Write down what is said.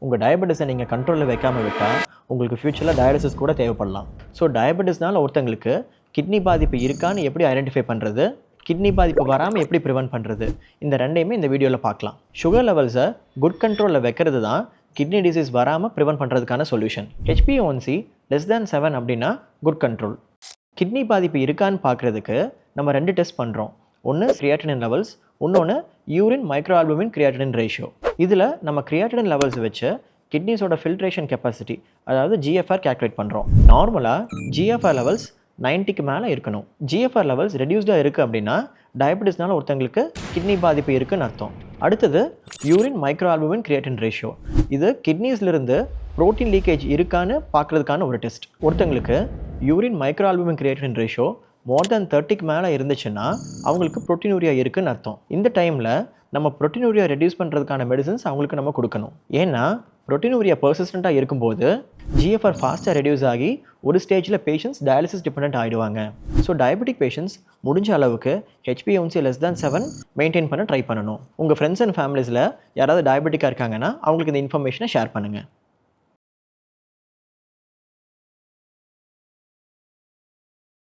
உங்கள் டயபெட்டிஸை நீங்கள் கண்ட்ரோலில் வைக்காமல் விட்டால் உங்களுக்கு ஃப்யூச்சரில் டயாலிசிஸ் கூட தேவைப்படலாம். ஸோ டயபெட்டிஸ்னால் ஒருத்தங்களுக்கு கிட்னி பாதிப்பு இருக்கான்னு எப்படி ஐடென்டிஃபை பண்ணுறது, கிட்னி பாதிப்பு வராமல் எப்படி ப்ரிவென்ட் பண்ணுறது, இந்த ரெண்டையுமே இந்த வீடியோவில் பார்க்கலாம். சுகர் லெவல்ஸை குட் கண்ட்ரோலில் வைக்கிறது தான் கிட்னி டிசீஸ் வராமல் ப்ரிவென்ட் பண்ணுறதுக்கான சொல்யூஷன். HbA1c <7 அப்படின்னா குட் கண்ட்ரோல். கிட்னி பாதிப்பு இருக்கான்னு பார்க்குறதுக்கு நம்ம 2 டெஸ்ட் பண்ணுறோம். ஒன்று கிரியாட்டினின் லெவல்ஸ், இன்னொன்று யூரின் மைக்ரோஆல்புமின் கிரியாட்டினின் ரேஷியோ. இதில் நம்ம கிரியாட்டினின் லெவல்ஸ் வச்சு கிட்னிஸோட ஃபில்ட்ரேஷன் கெப்பாசிட்டி அதாவது GFR கால்குலேட் பண்ணுறோம். நார்மலாக GFR லெவல்ஸ் 90க்கு மேலே இருக்கணும். GFR லெவல்ஸ் ரெடியூஸ்டாக இருக்குது அப்படின்னா டயபெட்டிஸ்னால ஒருத்தங்களுக்கு கிட்னி பாதிப்பு இருக்குன்னு அர்த்தம். அடுத்தது யூரின் மைக்ரோஆல்புமின் கிரியாட்டின் ரேஷியோ. இது கிட்னிஸ்லேருந்து ப்ரோட்டீன் லீக்கேஜ் இருக்கான்னு பார்க்குறதுக்கான ஒரு டெஸ்ட். ஒருத்தங்களுக்கு யூரின் மைக்ரோஆல்புமின் கிரியாட்டின் ரேஷியோ மோர் தேன் 30க்கு மேலே இருந்துச்சுன்னா அவங்களுக்கு ப்ரோட்டீனூரியா இருக்குன்னு அர்த்தம். இந்த டைமில் நம்ம ப்ரோட்டீனூரியா ரெடியூஸ் பண்ணுறதுக்கான மெடிசன்ஸ் அவங்களுக்கு நம்ம கொடுக்கணும். ஏன்னா ப்ரோட்டீனூரியா பர்சிஸ்டண்ட்டாக இருக்கும்போது GFR ஃபாஸ்ட்டாக ரெடியூஸ் ஆகி ஒரு ஸ்டேஜில் பேஷண்ட்ஸ் டயாலிசிஸ் டிபெண்ட் ஆகிடுவாங்க. ஸோ டயபெட்டிக் பேஷண்ட்ஸ் முடிஞ்ச அளவுக்கு HbA1c <7 மெயின்டைன் பண்ண ட்ரை பண்ணணும். உங்கள் ஃப்ரெண்ட்ஸ் அண்ட் ஃபேமிலிஸில் யாராவது டயபெட்டிக்காக இருக்காங்கன்னா அவங்களுக்கு இந்த இன்ஃபர்மேஷனை ஷேர் பண்ணுங்கள்.